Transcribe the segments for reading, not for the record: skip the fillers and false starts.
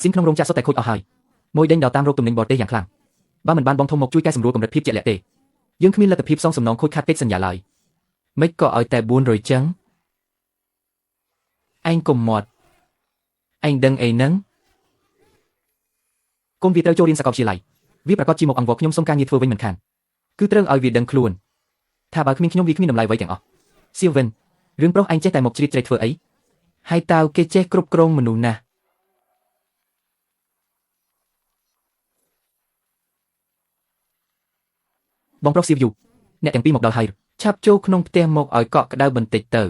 ស៊ីនក្នុងរោងចក្រសុទ្ធតែខូចអស់ហើយមួយដេញដល់តាមរោគទំនិញបរទេសយ៉ាងខ្លាំងបើមិនបានបងធំមកជួយកែសម្រួលកម្រិតភាពជាក់លាក់ទេយើងគ្មានលទ្ធភាពសងសំណងខូចខាតកិច្ចសន្យាឡើយមិនក៏ឲ្យតែ400ចឹងឯងកុំមាត់ឯងដឹងអីហ្នឹងគុំវាត្រូវចូលរៀនសាកលវិទ្យាល័យវាប្រកាសជាមកអង្វរខ្ញុំសុំការងារធ្វើវិញមិនខានគឺត្រូវឲ្យវាដឹងខ្លួនថាបើគ្មានខ្ញុំវាគ្មានតម្លៃអ្វីទាំងអស់សៀវវិនរឿងប្រុសឯងចេះតែមកជ្រៀតជ្រែកធ្វើអីហើយតើគេចេះគ្រប់គ្រងមនុស្សណាស់បងប្រុសសៀវយូអ្នកទាំងពីរមកដល់ហើយឆាប់ចូលក្នុងផ្ទះមកឲ្យកក់ក្ដៅបន្តិចទៅ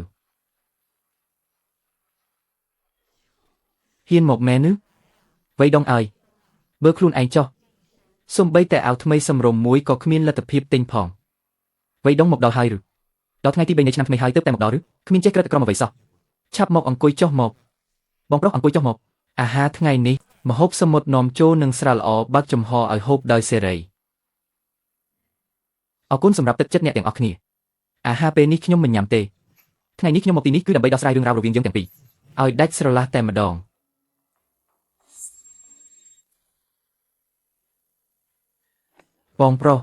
ហ៊ានមកមែនឬវៃដងអើយបើខ្លួនឯងចោះសំបីតែអាវថ្មីសម្រុំមួយក៏គ្មានលទ្ធភាពទិញផងវៃដងមកដល់ហើយឬដល់ថ្ងៃទី3នៃឆ្នាំថ្មីហើយទើបតែមកដល់ឬគ្មានចេះក្រឹតក្រមអ្វីសោះឆាប់មកអង្គុយចុះមកបងប្រុសអង្គុយចុះមកអាហារថ្ងៃនេះម្ហូបសមុទ្រនាំចូលនឹងស្រាល្អបើកចំហឲ្យហូបដោយសេរីអរគុណសម្រាប់ទឹកចិត្តអ្នកទាំងអស់គ្នាអាហារពេលនេះខ្ញុំមិនញ៉ាំទេថ្ងៃនេះខ្ញុំមកទីនេះគឺដើម្បីដោះស្រាយរឿងរ៉ាវរវាងយើងទាំងពីរឲ្យដាច់ស្រឡះតែម្ដងបងប្រុស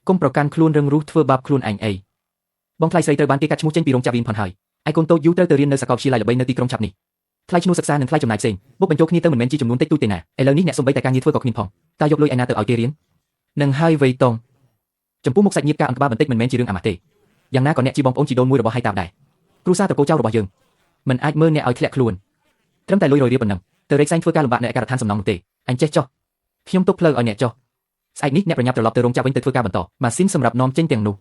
កុំប្រកាន់ខ្លួនរឹងរូសធ្វើបាបខ្លួនឯងអីបងថ្លៃស្រីត្រូវបានគេកាត់ឈ្មោះចេញពីរោងចក្រវីនផនហើយឯកូនតូចយូត្រូវទៅរៀននៅសាកលវិទ្យាល័យល្បីនៅទីក្រុងឆាប់នេះថ្លៃឈ្នួលសិក្សានិងថ្លៃចំណាយផ្សេងបុកបញ្ចូលគ្នាទៅមិនមែនជាចំនួនតិចតួចទេណាឥឡូវនេះអ្នកសំបីតែការងារធ្វើក៏គ្មានផងតើយកលុយឯណាទៅឲ្យគេរៀននឹងហើយវៃតងចំពោះមុខសាច់ញាតិការអង្ក្បាលបន្តិចមិនមែនជារឿងអាម៉ាស់ទេយ៉ាងណាក៏អ្នកជាបងប្អូនជីដូនមួយរបស់ហៃតាបដែរគ្រួសារតកូលចៅរបស់យើងមិនអាចមើលអ្នកឲ្យធ្លាក់ខ្លួនត្រឹមតែលុយរយរៀលប៉ុណ្ណឹងទៅរែកសែងធ្វើការលំបាកនៅឯការដ្ឋានសំណង់នោះទេអញចេះចុះខ្ញុំទុកផ្លូវឲ្យអ្នកចុះស្អែកនេះអ្នកប្រញាប់ត្រឡប់ទៅរោងចក្រវិញទៅធ្វើការបន្តម៉ាស៊ីនសម្រាប់នាំចេញទាំងនោះ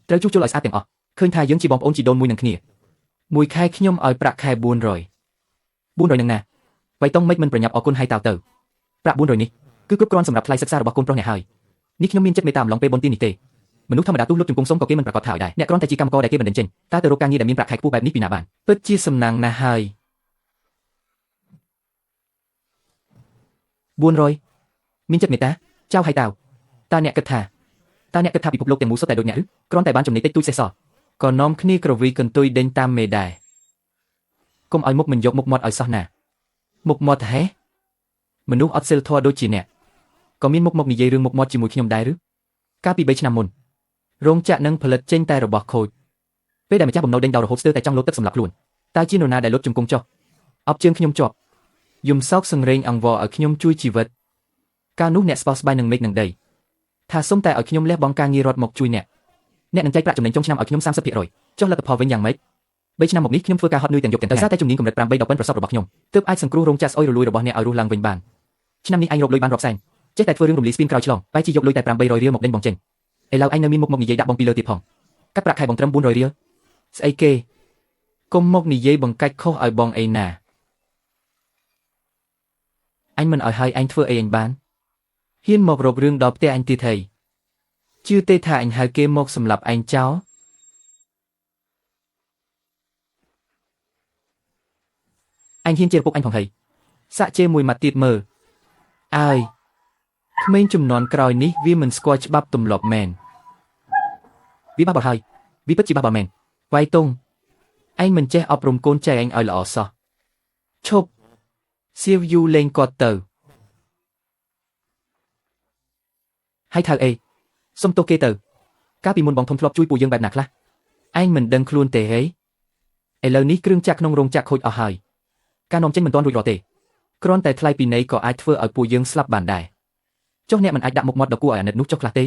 ត្រូវជួសជុលឲ្យស្អាតទាំងអស់ឃើញថាយើងជាបងប្អូនជីដូនមួយនឹងគ្នាមួយខែខ្ញុំឲ្យប្រាក់ខែ400នឹងណាវៃតងមិនប្រញាប់អរគុណហៃតាវទៅប្រាក់400នេះគឺគ្រប់គ្រាន់សម្រាប់ថ្លៃសិក្សារបស់កូនប្រុសអ្នកហើយនេះខ្ញុំមានចិត្តមេត្តាអំឡុងពេលបុណ្យទាននេះទេមនុស្សធម្មតាទូលលុបជង្គង់សុំក៏គេមិនប្រកាសថាឲ្យដែរអ្នកគ្រាន់តែជាកម្មករដែលគេបណ្ដឹងចេញតើទៅរកការងារដែលមានប្រាក់ខែខ្ពស់បែបនេះពីណាបានពិតជាសំណាងណាស់ហើយ400មានចិត្តមេត្តាចៅហៃតាវតើអ្នកគិតថាពិភពលោកទាំងមូលសុទ្ធតែដូចអ្នកឬគ្រាន់តែបានចំណេញតិចតួចសេះសល់ក៏នាំគ្នាក្រវីកន្ទុយដេញតាមមេដែរកុំឲ្យមុខមិនយកមុខមាត់ឲ្យសោះណាមុខមាត់ហេមនុស្សអត់សិលធម៌ដូចជាអ្នកក៏មានមុខមកនិយាយរឿងមុខមាត់ជាមួយខ្ញុំដែរឬកាលពី3ឆ្នាំមុនរោងចក្រនឹងផលិតចេញតែរបស់ខូចពេលដែលម្ចាស់បំណុលដេញដល់រហូតស្ទើរតែចង់លោតទឹកសម្លាប់ខ្លួនតើជានរណាដែលលុតជង្គង់ចុះអបជើងខ្ញុំជាប់យំសោកសង្រេងអង្វរឲ្យខ្ញុំជួយជីវិតកាលនោះអ្នកស្បោះស្បាយនឹងមេឃនឹងដីថាសុំតែឲ្យខ្ញុំលះបង់ការងាររត់មកជួយអ្នកនឹងចែកប្រាក់ចំណេញចុងឆ្នាំឲ្យខ្ញុំ 30% ចុះលទ្ធផលវិញយ៉ាងម៉េច3ឆ្នាំមកនេះខ្ញុំធ្វើការហត់នឿយទាំងយប់ទាំងថ្ងៃដោយសារតែជំនាញកម្រិត8ដ៏ប៉ិនប្រសប់របស់ខ្ញុំទើបអាចសង្គ្រោះរោងចក្រស្អុយរលួយរបស់អ្នកឲ្យរស់ឡើងវិញបានឆ្នាំនេះអញរកលុយបានរាប់សែនចេះតែធ្វើរឿងរំលាយស្ពានក្រោយឆ្លងបែរជាយកលុយតែ800រៀលមកដេញបងចេញឥឡូវអញនៅមានមុខមកនិយាយដាក់បងពីលើទៀតផងកាត់ប្រាក់ខែបងត្រឹម400រៀលស្អីគេកុំមកនិយាយបង្កាច់ខុសឲ្យបងអីណាអញមិនឲ្យហើយអញធ្វើអីអញបានហ៊ានមករករឿងដល់ផ្ទះអញទៀតហើយជឿទេថាអញហៅគេមកសម្លាប់ឯងចោលអញហ៊ានជាឪពុកអញផងហើយសាក់ជេរមួយម៉ាត់ទៀតមើលអើយក្មេងជំនាន់ក្រោយនេះវាមិនស្គាល់ច្បាប់ទម្លាប់មែនវាបះបោះហើយវាពិតជាបះបោះមែនវាយតុងឯងមិនចេះអប់រំកូនចៅឯងឲ្យល្អសោះឈប់សៀវយូលេងគាត់ទៅហើយថៅអីសុំទោសគេទៅកាលពីមុនបងធំធ្លាប់ជួយពួកយើងបែបណាខ្លះឯងមិនដឹងខ្លួនទេហេឥឡូវនេះគ្រឿងចាក់ក្នុងរោងចក្រខូចអស់ហើយការនាំចេញមិនទាន់រួចរាល់ទេគ្រាន់តែថ្លៃពីនៃក៏អាចធ្វើឲ្យពួកយើងស្លាប់បានដែរចុះអ្នកមិនអាចដាក់មុខមាត់ដល់គួរឲ្យអាណិតនោះចុះខ្លះទេ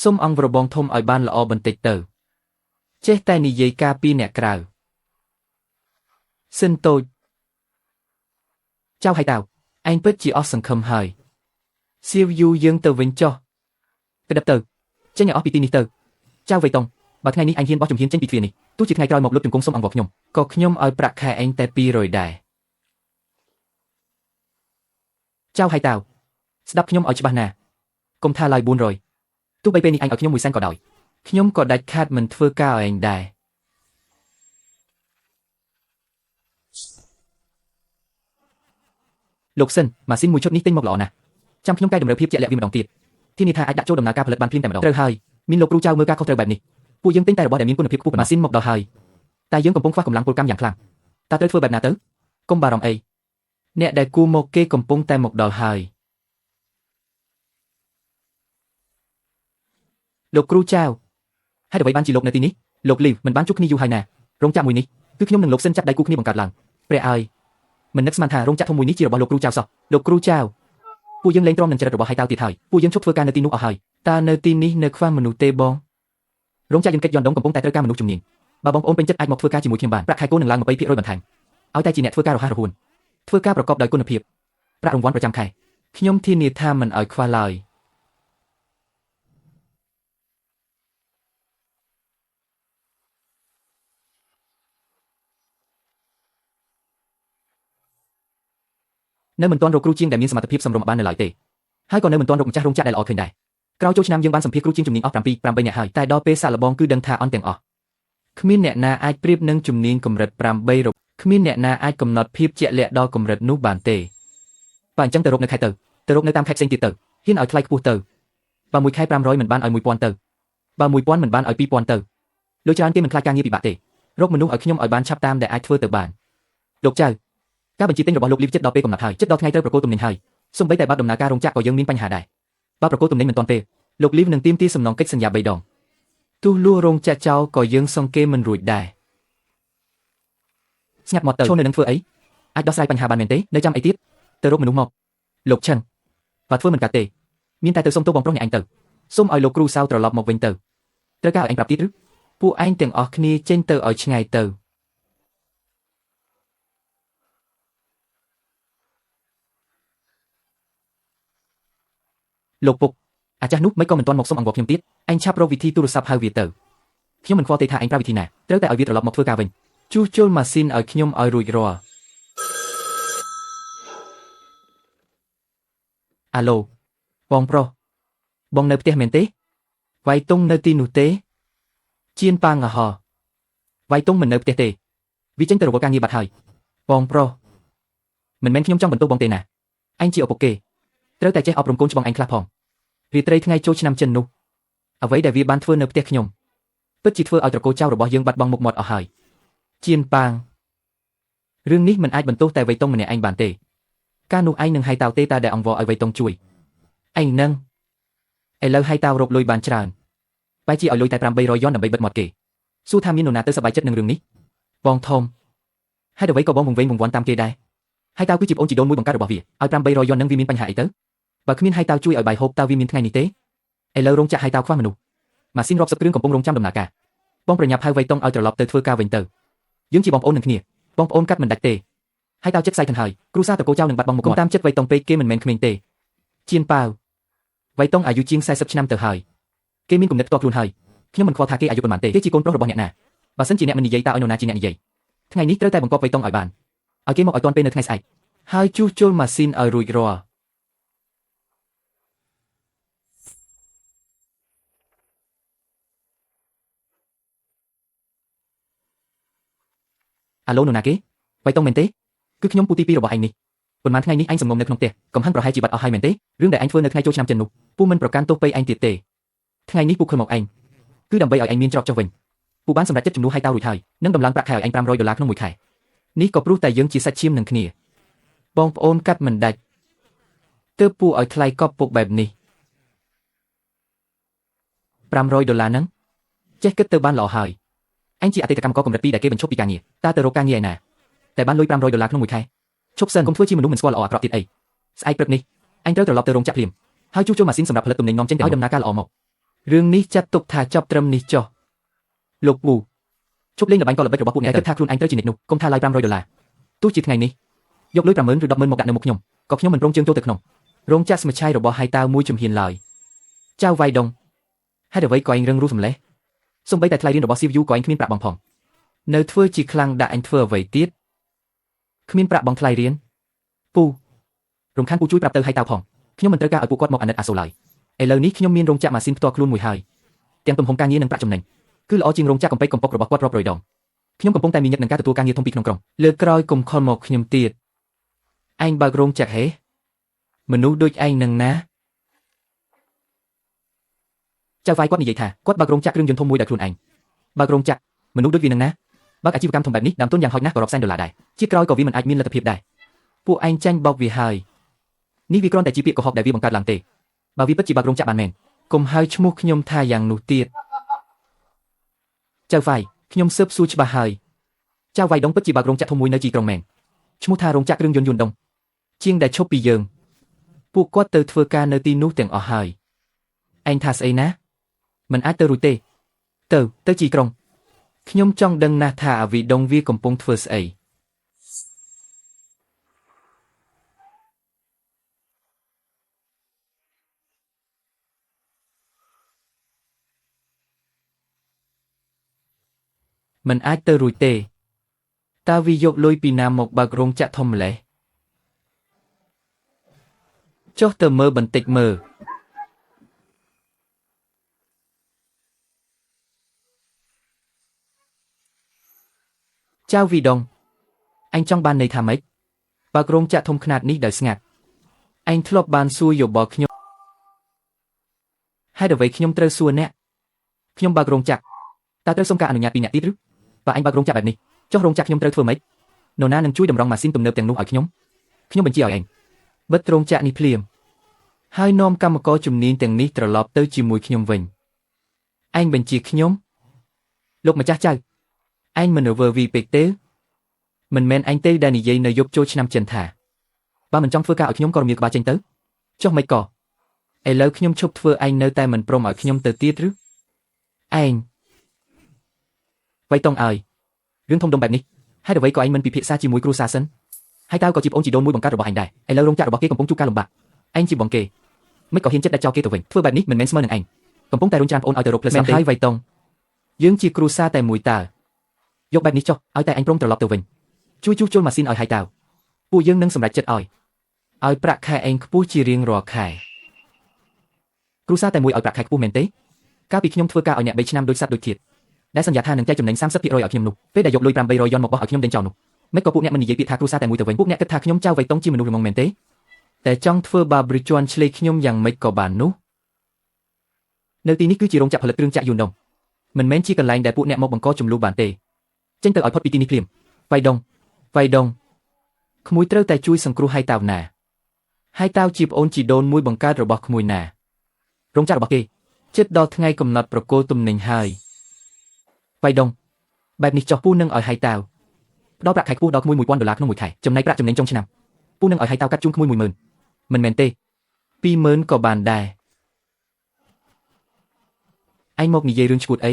សុំអង្គរបងធំឲ្យបានល្អបន្តិចទៅចេះតែនិយាយការពីអ្នកក្រៅសិនតូចចៅហៃតាវឯងពិតជាអស់សង្ឃឹមហើយសៀវយូយើងទៅវិញចុះក្តឹបទៅចេញឲ្យអស់ពីទីនេះទៅចៅវៃតុងបើថ្ងៃនេះអញហ៊ានបោះជំហានចេញពីទ្វារនេះទោះជាថ្ងៃក្រោយមកលុបជង្គង់សុំអង្គខ្ញុំក៏ខ្ញុំឲ្យប្រាក់ខែឯងតែ200ដែរចៅហៃតាវស្ដាប់ខ្ញុំឲ្យច្បាស់ណាកុំថាឡើយ400ទោះបីពេលនេះអញឲ្យខ្ញុំ1សែនក៏ដោយខ្ញុំក៏ដាច់ខាតមិនធ្វើការឲ្យឯងដែរលោកសិនម៉ាស៊ីនមួយឈុតនេះទិញមកល្អណាស់ចាំខ្ញុំកែតម្រូវភាពជាក់លាក់វាម្ដងទៀតធានាថាអាចដាក់ចូលដំណើរការផលិតបានភ្លាមតែម្ដងត្រូវហើយមានលោកគ្រូចៅមើលការខុសត្រូវបែបនេះពួកយើងទិញតែរបស់ដែលមានគុណភាពខ្ពស់ម៉ាស៊ីនមកដល់ហើយតែយើងកំពុងខ្វះកម្លាំងពលកម្មយ៉ាងខ្លាំងតើត្រូវធ្វើបែបណាទៅកុំបារម្ភអី អ្នកដែលគួរមកគេកំពុងតែមកដល់ហើយលោកគ្រូចៅហើយអ្វីបានជាលោកនៅទីនេះលោកលីវមិនបានជួបគ្នាយូរហើយណារោងចក្រមួយនេះគឺខ្ញុំនិងលោកសិនចាប់ដៃគូគ្នាបង្កើតឡើងព្រះអើយមិននឹកស្មានថារោងចក្រធំមួយនេះជារបស់លោកគ្រូចៅសោះលោកគ្រូចៅពួកយើងលែងទ្រាំនឹងចរិតរបស់ហៃតាវទៀតហើយពួកយើងឈប់ធ្វើការនៅទីនោះអស់ហើយតើនៅទីនេះនៅខ្វះមនុស្សទេបងរោងចក្រយន្តកិច្ចយន្តដុំកំពុងតែត្រូវការមនុស្សជំនាញបើបងប្អូនពេញចិត្តអាចមកធ្វើការជាមួយខ្ញុំបានប្រាក់ខែគោលនឹងឡើង 20% បន្ថែមឲ្យតែជាអ្នកធ្វើការរហ័សរហួនធ្វើការប្រកបដោយគុណភាពប្រាក់រង្វាន់ប្រចាំខែខ្ញុំធានាថាមិនឲ្យខ្វះឡើយនៅមិនទាន់រកគ្រូជាងដែលមានសមត្ថភាពសម្រុំបាននៅឡើយទេហើយក៏នៅមិនទាន់រកម្ចាស់រោងចក្រដែលល្អឃើញដែរក្រោយចូលឆ្នាំយើងបានសម្ភាសគ្រូជាងជំនាញអស់7 8នាក់ហើយតែដល់ពេលសាកល្បងគឺដឹងថាអន់ទាំងអស់គ្មានអ្នកណាអាចប្រៀបនឹងជំនាញកម្រិត8គ្មានអ្នកណាអាចកំណត់ភាពជាក់លាក់ដល់កម្រិតនោះបានទេបើអញ្ចឹងទៅរកនៅខេត្តទៅរកនៅតាមខេត្តផ្សេងទៀតទៅហ៊ានឲ្យថ្លៃខ្ពស់ទៅបើមួយខែ500មិនបានឲ្យ1000ទៅបើ1000មិនបានឲ្យ2000ទៅលុយច្រើនគេមិនខ្លាចការងារពិបាកទេរកមនុស្សឲ្យខ្ញុំឲ្យបានឆាប់តាមដែលអាចធ្វើទៅបានលោកចៅការបញ្ជាទិញរបស់លោកលីវចិត្តដល់ពេលកំណត់ហើយចិត្តដល់ថ្ងៃត្រូវប្រកួតទំនិញហើយសូម្បីតែបើដំណើរការរោងចក្រក៏យើងមានបញ្ហាដែរបើប្រកួតទំនិញមិនទាន់ពេលលោកលីវនឹងទាមទារសំណងកិច្ចសន្យា3ដងទោះលួររោងចក្រចោលក៏យើងសង្កេមិនរួចដែរស្ងាត់មកទៅឈរនៅនឹងធ្វើអីអាចដោះស្រាយបញ្ហាបានមែនទេនៅចាំអីទៀតទៅរកមនុស្សមកលោកឆឹងបើធ្វើមិនកាត់ទេមានតែទៅសុំទោសបងប្រុសអ្នកឯងទៅសុំឲ្យលោកគ្រូសៅត្រឡប់មកវិញទៅត្រូវការឲ្យឯងប្រាប់ទៀតឬពួកឯងទាំងអស់គ្នាចេញទៅឲ្យឆ្ងាយទៅលោកពុកអាចារ្យនោះមិនក៏មិនទាន់មកសុំអង្វរខ្ញុំទៀតឯងឆាប់រកវិធីទូរស័ព្ទហៅវាទៅខ្ញុំមិនខ្វល់ទេថាឯងប្រើវិធីណាត្រូវតែឲ្យវាត្រឡប់មកធ្វើការវិញជួសជុលម៉ាស៊ីនឲ្យខ្ញុំឲ្យរួចរាល់អាឡូបងប្រុសបងនៅផ្ទះមែនទេវាយតុងនៅទីនោះទេជៀនប៉ាងហោវាយតុងមិននៅផ្ទះទេវាចេញទៅរកការងារបាត់ហើយបងប្រុសមិនមែនខ្ញុំចង់បន្ទោសបងទេណាឯងជាឪពុកគេត្រូវតែចេះអប់រំកូនច្បងឯងខ្លះផងរាត្រីថ្ងៃចូលឆ្នាំចិននោះអ្វីដែលវាបានធ្វើនៅផ្ទះខ្ញុំពិតជាធ្វើឲ្យត្រកូលចៅរបស់យើងបាត់បង់មុខមាត់អស់ហើយជៀនប៉ាងរឿងនេះមិនអាចបន្ទោសតែវៃតុងម្នាក់ឯងបានទេកាលនោះឯងនឹងហៃតាវទេតាដែលអង្វរឲ្យវៃតុងជួយឯងនឹងឥឡូវហៃតាវរកលុយបានច្រើនបែរជាឲ្យលុយតែ800យ៉នដើម្បីបិទមាត់គេសួរថាមាននរណាទៅសប្បាយចិត្តនឹងរឿងនេះបងធំហើយអ្វីក៏បងវង្វេងវង្វាន់តាមគេដែរហៃតាវគឺជាប្អូនជីដូនមួយបង្កើតរបស់វាឲ្យ800យ៉ននឹងវាមានបញ្ហាអីទៅបើគ្មានហៃតាវជួយឲ្យបាយហូបតើវាមានថ្ងៃនេះទេឥឡូវរោងចក្រហៃតាវខ្វះមនុស្សម៉ាស៊ីនរាប់សិបគ្រឿងកំពុងរងចាំដំណើរការបងប្រញាប់ហៅវៃតុងឲ្យត្រឡប់ទៅធ្វើការវិញទៅយើងជាបងប្អូននឹងគ្នាបងប្អូនកាត់មិនដាច់ទេហៃតាវចិត្តខ្សែខាងហើយគ្រូសាតកោចៅនឹងបាត់បង់មុខមាត់តាមចិត្តវៃតុងពេកគេមិនមែនក្មេងទេជៀនប៉ាវវៃតុងអាយុជាង40ឆ្នាំទៅហើយគេមានគំនិតផ្ទាល់ខ្លួនហើយខ្ញុំមិនខ្វល់ថាគេអាយុប៉ុន្មានទេគេជាកូនប្រុសរបស់អ្នកណាបើសិនជាអ្នកមិននិយាយតើឲ្យនរណាជាអ្នកនិយាយថ្ងៃនេះត្រូវតែបង្កប់វៃតុងឲ្យបានឲ្យគេមកឲ្យទាន់ពេលនៅថ្ងៃស្អែកហើយជួសជុលម៉ាស៊ីនឲ្យរួចរាល់អាឡូនរណាគេវៃតុងមែនទេគឺខ្ញុំពូទី2របស់ឯងនេះប៉ុន្មានថ្ងៃនេះឯងសំងំនៅក្នុងផ្ទះកំហឹងប្រហែលជាបាត់អស់ហើយមែនទេរឿងដែលឯងធ្វើនៅថ្ងៃចូលឆ្នាំចិននោះពូមិនប្រកាន់ទោសពេកឯងទៀតទេថ្ងៃនេះពូខំមកឯងគឺដើម្បីឲ្យឯងមានច្រកចុះវិញពូបានសម្រេចចិត្តជំនួសហៃតាវរួចហើយនឹងដំឡើងប្រាក់ខែឲ្យឯង$500ក្នុងមួយខែនេះក៏ព្រោះតែយើងជាសាច់ឈាមនឹងគ្នាបងប្អូនកាត់មិនដាច់ទើបពូឲ្យថ្លៃកប់ពុកបែបនេះ$500ហ្នឹងចេះគិតទៅបានល្អហើយឯងជាអតីតកម្មករកម្រិត2ដែលគេបញ្ឈប់ពីការងារតើទៅរកការងារឯណាតែបានលុយ$500ក្នុងមួយខែឈប់សិនកុំធ្វើជាមនុស្សមិនស្គាល់ល្អអាក្រក់ទៀតអីស្អែកព្រឹកនេះអញត្រូវត្រឡប់ទៅរោងចក្រភ្លាមហើយជួសជុលម៉ាស៊ីនសម្រាប់ផលិតទំនិញនាំចេញទៅឲ្យដំណើរការល្អមករឿងនេះចាត់ទុកថាចប់ត្រឹមនេះចុះលោកពូជប់លេងល្បែងកលល្បិចរបស់ពួកអ្នកគិតថាខ្លួនឯងត្រូវជានិច្ចនោះកុំថាឡាយ$500ទោះជាថ្ងៃនេះយកលុយ50000ឬ100000មកដាក់នៅមុខខ្ញុំក៏ខ្ញុំមិនព្រមជើងចូលទៅក្នុងរោងចក្រស្មច្ឆ័យរបស់ហៃតាវមួយជំហានឡើយចៅវៃដងហេតុអ្វីក៏ឯងរឹងរូសសម្លេះសូម្បីតែថ្លៃរៀនរបស់ CVU ក៏ឯងគ្មានប្រាក់បង់ផងនៅធ្វើជាខ្លាំងដាក់ឯងធ្វើអ្វីទៀតគ្មានប្រាក់បង់ថ្លៃរៀនពូរំខានពូជួយប្រាប់ទៅហៃតាវផងខ្ញុំមិនត្រូវការឲ្យពួកគាត់មកអាណិតអាសូរឡើយឥឡូវនេះខ្ញុំមានរោងចក្រម៉ាស៊ីនផ្ទាល់ខ្លួនមួយហើយទាំងទំហំការងារនិងប្រាក់ចំណេញគឺល្អជាងរោងចក្រកំពេចកំប៉ុករបស់គាត់រាប់រយដងខ្ញុំកំពុងតែមានញឹកនឹងការទទួលការងារធំពីក្នុងក្រុងលើកក្រោយកុំខលមកខ្ញុំទៀតឯងបើករោងចក្រហេមនុស្សដូចឯងនឹងណាចៅវាយគាត់និយាយថាគាត់បើករោងចក្រគ្រឿងយន្តធំមួយដោយខ្លួនឯងបើករោងចក្រមនុស្សដូចវានឹងណាបើអាជីវកម្មធំបែបនេះដើមទុនយ៉ាងហោចណាស់ក៏រាប់សែនដុល្លារដែរជាក្រោយក៏វាមិនអាចមានលទ្ធភាពដែរ ពួកឯងចាញ់បោកវាហើយនេះវាគ្រាន់តែជាពាក្យកុហកដែលវាបង្កើតឡើងទេបើវាពិតជាបើករោងចក្របានមែនកុំហៅឈ្មោះខ្ញុំថាយ៉ាងនោះទៀតចៅហ្វាយខ្ញុំស៊ើបសួរច្បាស់ហើយចៅវ៉ៃដងពិតជាបើករោងចក្រធំមួយនៅជីក្រុងមែនឈ្មោះថារោងចក្រគ្រឿងយន្តយួនដងជាងដែលឈប់ពីយើងពួកគាត់ទៅធ្វើការនៅទីនោះទាំងអស់ហើយឯងថាស្អីណាមិនអាចទៅរួចទេទៅជីក្រុងខ្ញុំចង់ដឹងណាស់ថាអាវីដងវាកំពុងធ្វើស្អីមិនអាចទៅរួចទេតើវាយកលុយពីណាមកបើករោងចក្រធំម្ល៉េះចុះទៅមើលបន្តិចមើលចៅវីដងអញចង់បានន័យថាម៉េចបើករោងចក្រធំខ្នាតនេះដោយស្ងាត់អញធ្លាប់បានសួរយោបល់ខ្ញុំហេតុអ្វីខ្ញុំត្រូវសួរអ្នកខ្ញុំបើករោងចក្រតើត្រូវសុំការអនុញ្ញាតពីអ្នកទៀតឬបើអញបើករោងចក្របែបនេះចុះរោងចក្រខ្ញុំត្រូវធ្វើម៉េចនរណានឹងជួយតម្រង់ម៉ាស៊ីនទំនើបទាំងនោះឲ្យខ្ញុំបញ្ជាឲ្យឯងបិទរោងចក្រនេះភ្លាមហើយនាំកម្មករជំនាញទាំងនេះត្រឡប់ទៅជាមួយខ្ញុំវិញឯងបញ្ជាខ្ញុំលោកម្ចាស់ចៅឯងមិនរវើវីពេកទេមិនមែនឯងទេដែលនិយាយនៅយប់ចូលឆ្នាំចិនថាបើមិនចង់ធ្វើការឲ្យខ្ញុំក៏រមៀលក្បាលចេញទៅចុះមិនក៏ឥឡូវខ្ញុំឈប់ធ្វើឯងនៅតែមិនព្រមឲ្យខ្ញុំទៅទៀតឬឯងវ៉ៃតងអើយរឿងធំដុំបែបនេះហេតុអ្វីក៏ឯងមិនពិភាក្សាជាមួយគ្រូសាសិនហើយតើក៏ជាប្អូនជីដូនមួយបង្កើតរបស់ឯងដែរឥឡូវរោងចក្ររបស់គេកំពុងជួបការលំបាកឯងជាបងគេមិនក៏ហ៊ានចិត្តដាច់ចោលគេទៅវិញធ្វើបែបនេះមិនមែនស្មើនឹងឯងកំពុងតែរុញច្រានប្អូនឲ្យទៅរកផ្លូវសាស្ត្រទេហើយវ៉ៃតងយើងជាគ្រូសាតែមួយតើយកបែបនេះចុះឲ្យតែឯងព្រមត្រឡប់ទៅវិញជួយជួសជុលម៉ាស៊ីនឲ្យហើយតើពួកយើងនឹងសម្រេចចិត្តឲ្យប្រាក់ខែឯងខ្ពស់ជារៀងរាល់ខែគ្រូសាតែមួយឲ្យប្រាក់ខែខ្ពស់មែនទេកាលពីខ្ញុំធ្វើការឲ្យអ្នក3ឆ្នាំដូចសត្វដូចធាតុដែលសន្យាថានឹងចែកចំណេញ 30% ឲ្យខ្ញុំនោះពេលដែលយកលុយ800យ៉នមកបោះឲ្យខ្ញុំដេញចោលនោះមិនក៏ពួកអ្នកមិននិយាយពាក្យថាគ្រូសាតែមួយទៅវិញពួកអ្នកគិតថាខ្ញុំចៅវៃតុងជាមនុស្សរងមែនទេតែចង់ធ្វើបាបឬជន់ឆ្លេកខ្ញុំយ៉ាងម៉េចក៏បាននោះនៅទីនេះគឺជារោងចក្រផលិតគ្រឿងចក្រយន្តដុំមិនមែនជាកន្លែងដែលពួកអ្នកមកបង្កចំនួនបានទេចេញទៅឲ្យផុតពីទីនេះភ្លាមវៃដងក្មួយត្រូវតែជួយសង្គ្រោះហើយតាវណាហើយតាវជាប្អូនជីដូនមួយបង្កើតរបស់ក្មួយណារោងចក្ររបស់គេជិតដល់ថ្ងៃកំណត់ប្រគល់ទំនិញហើយវៃដងបែបនេះចុះពូនឹងឲ្យហើយតាវផ្ដល់ប្រាក់ខែខ្ពស់ដល់ក្មួយ$1000ក្នុងមួយខែចំណែកប្រាក់ចំណេញចុងឆ្នាំពូនឹងឲ្យហើយតាវកាត់ជូនក្មួយ10000មិនមែនទេ20000ក៏បានដែរឯងមកនិយាយរឿងឈួតអី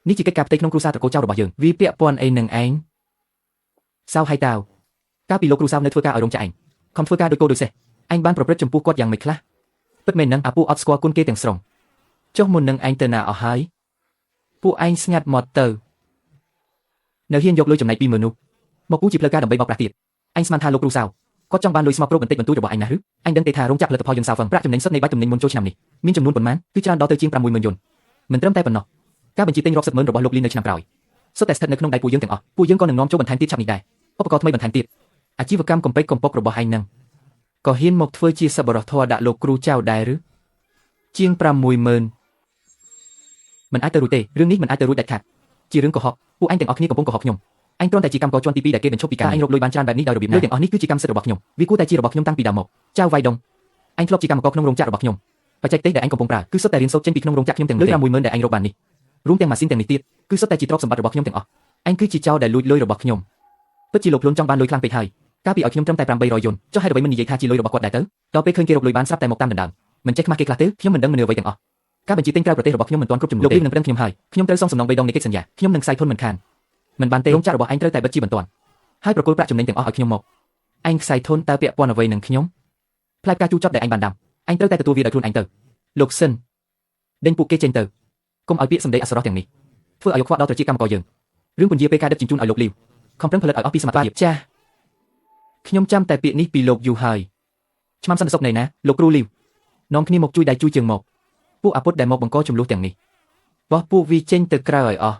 នេះជាកិច្ចការផ្ទៃក្នុងគ្រួសារត្រកូលចៅរបស់យើងវាពាក់ព័ន្ធអីនឹងឯងសៅហើយតាវកាលពីលោកគ្រូសៅនៅធ្វើការឲ្យរោងចក្រឯងខំធ្វើការដូចគោដូចសេះឯងបានប្រព្រឹត្តចំពោះគាត់យ៉ាងម៉េចខ្លះពិតមែននឹងអាពូអត់ស្គាល់គុណគេទាំងស្រុងចុះមុននឹងឯងទៅណាអស់ហើយពួកឯងស្ងាត់មកទៅនៅហ៊ានយកលុយចំណែក20000នោះមកគូជាផ្លូវការដើម្បីបោកប្រាស់ទៀតឯងស្មានថាលោកគ្រូសៅគាត់ចង់បានលុយស្មោកគ្រោកបន្តិចបន្តួចរបស់ឯងណាឬឯងដឹងទេថារោងចក្រផលិតផលយន្តសៅហ្វឹងប្រាក់ចំណេញសុទ្ធនៃបាច់ទំនិញមុនចូលឆ្នាំនេះមានចំនួនប៉ុន្មានគឺច្រើនដល់ទៅជាង60000យ៉នមិនត្រឹមតែប៉ុណ្ណោះការបញ្ជាទិញរាប់សិបម៉ឺនរបស់លោកលីននៅឆ្នាំក្រោយសុទ្ធតែស្ថិតនៅក្នុងដៃពួកយើងទាំងអស់ពួកយើងក៏នឹងនាំចូលបន្ថែមទៀតឆាប់នេះដែរឧបករណ៍ថ្មីបន្ថែមទៀតអាជីវកម្មកំពេចកំប៉ុករបស់ឯងនឹងក៏ហ៊ានមកធ្វើជាសប្បុរសធម៌ដាក់លោកគ្រូចៅដែរឬជាង60000មិនអាចទៅរួចទេរឿងនេះមិនអាចទៅរួចដាច់ខាតជារឿងកុហកពួកឯងទាំងអស់គ្នាកំពុងកុហកខ្ញុំឯងគ្រាន់តែជាកម្មករជាន់ទី2ដែលគេបញ្ឈប់ពីការឯងរកលុយបានច្រើនបែបនេះដោយរបៀបណាលុយទាំងអស់នេះគឺជាកម្មសិទ្ធិរបស់ខ្ញុំវាគួរតែជារបស់ខ្ញុំតាំងពីដើមមកចៅវ៉ៃដងឯងធ្លាប់ជាកម្មករក្នុងរោងចក្ររបស់ខ្ញុំបច្ចេកទេសដែលឯងកំពុងប្រើគឺសុទ្ធតែរៀនសូត្រចេញពីក្នុងរោងចក្រខ្ញុំទាំងនោះលុយ60000ដែលឯងរកបាននេះរួមទាំងម៉ាស៊ីនទាំងនេះទៀតគឺសុទ្ធតែជាទ្រព្យសម្បត្តិរបស់ខ្ញុំទាំងអស់ឯងគឺជាចៅដែលលួចលុយរបស់ខ្ញុំពិតជាលោកខ្លួនចង់បានលុយខ្លាំងពេកហើយកាលពីឲ្យខ្ញុំត្រឹមតែ800យ៉នចុះហេតុអ្វីមិននិយាយថាជាលុយរបស់គាត់ដែរទៅដល់ពេលឃើញគេរកលុយបានស្រាប់តែមកតាមដណ្ដើមមិនចេះខ្មាស់គេខ្លះទេខ្ញុំមិនដឹងមនុស្សអ្វីទាំងអស់ការបញ្ជាទិញក្រៅប្រទេសរបស់ខ្ញុំមិនទាន់គ្រប់ចំនួនលោកនឹងប្រឹងខ្ញុំហើយខ្ញុំត្រូវសងសំណង3ដងនៃកិច្ចសន្យាខ្ញុំនឹងខ្សែធនមិនខានមិនបានទេរោងចក្ររបស់ឯងត្រូវតែបិទជាបន្ទាន់ហើយប្រគល់ប្រាក់ចំណេញទាំងអស់ឲ្យខ្ញុំមកឯងខ្សែធនតើពាក់ព័ន្ធអ្វីនឹងខ្ញុំផ្លែផ្កាជូរចត់ដែលឯងបានដាំឯងត្រូវតែទទួលវាដោយខ្លួនឯងទៅលោកសិនដេញពួកគេចេញទៅកុំឲ្យពាក្យសម្ដីអសរោះទាំងនេះធ្វើឲ្យយកខ្វក់ដល់ប្រជាកម្មករយើងរឿងពន្យាពេលការដឹកជញ្ជូនឲ្យលោកលីវខំប្រឹងផលិតឲ្យអស់ពីសមត្ថភាពចាស់ខ្ញុំចាំតែពាក្យនេះពីលោកយូរហើយឆ្មាំសន្តិសុខណែណាលោកគ្រូលីវនាំគ្នាមកជួយដៃជួយជើងមកពួកអាពុតដែលមកបង្កចំនួនទាំងនេះបោះពួកវាចេញទៅក្រៅឲ្យអស់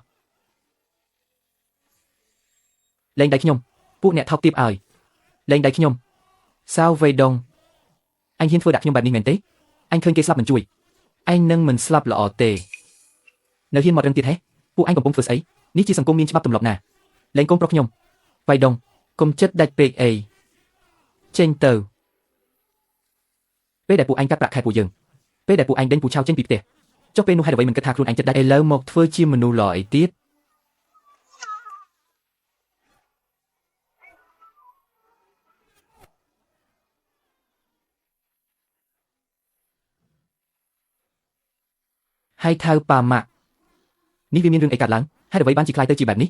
លែងដៃខ្ញុំពួកអ្នកថោកទាបឲ្យលែងដៃខ្ញុំសាវវៃដងអញហ៊ានធ្វើដាក់ខ្ញុំបែបនេះមែនទេអញឃើញគេស្លាប់មិនជួយឯងនឹងមិនស្លាប់ល្អទេនៅហ៊ានមករឹងទៀតហេពួកអញកំពុងធ្វើស្អីនេះជាសង្គមមានច្បាប់ទម្លាប់ណាលែងកូនប្រុសខ្ញុំវៃដងកុំចិត្តដាច់ពេកអី ចេញទៅពេលដែលពួកអញកាត់ប្រាក់ខែពួកយើងពេលដែលពួកអញដេញពូឆៅចេញពីផ្ទះចុះពេលនោះហេតុអ្វីមិនគិតថាខ្លួនអញចិត្តដាច់ឥឡូវមកធ្វើជាមនុស្សល្អអីទៀតហើយថៅប៉ាម៉ាក់នេះវាមានរឿងអីកើតឡើងហេតុអ្វីបានជាខ្លាយទៅជាបែបនេះ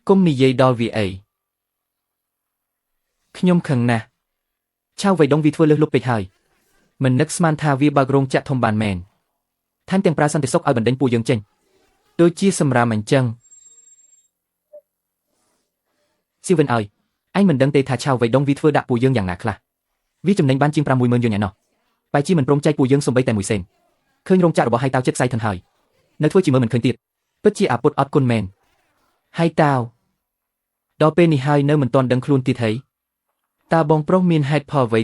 កុំនិយាយដល់វាអីខ្ញុំខឹងណាស់ឆៅវៃដងវាធ្វើលើសលប់ពេកហើយមិននឹកស្មានថាវាបើករោងចក្រធំបានមែនថែមទាំងប្រើសន្តិសុខឲ្យបណ្ដេញពួកយើងចេញដូចជាសម្រាមអញ្ចឹងស៊ីវិនអើយអញមិនដឹងទេថាឆៅវៃដងវាធ្វើដាក់ពួកយើងយ៉ាងណាខ្លះវាចំណេញបានជាង 60000 យួនឯណោះបែរជាមិនព្រមចែកពួកយើងសំបីតែមួយសេនឃើញរោងចក្ររបស់ហៃតាវចិត្តខ្សែធនហើយនៅធ្វើជាមើលមិនឃើញទៀតពិតជាអាពុតអត់គុណមែនហៃតាវដល់ពេលនេះហើយនៅមិនទាន់ដឹងខ្លួនទៀតហីតើបងប្រុសមានហេតុផលអ្វី